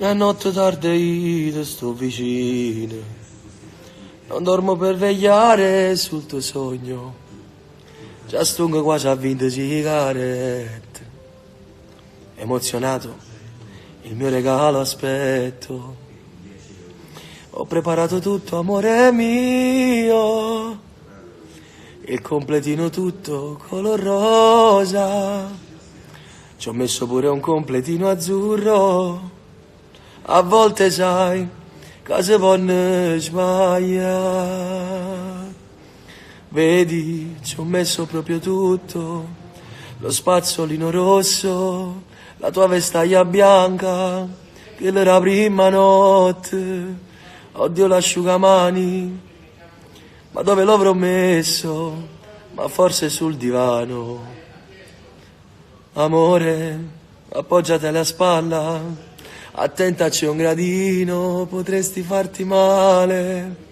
La notte tarda io sto vicino, non dormo per vegliare sul tuo sogno, già stungo quasi a 20 sigarette, emozionato il mio regalo aspetto, ho preparato tutto amore mio, il completino tutto color rosa, ci ho messo pure un completino azzurro. A volte sai, cose vanno sbagliare. Vedi, ci ho messo proprio tutto, lo spazzolino rosso, la tua vestaglia bianca, che era la prima notte. Oddio l'asciugamani, ma dove l'avrò messo? Ma forse sul divano. Amore, appoggiate alla spalla, attenta c'è un gradino, potresti farti male.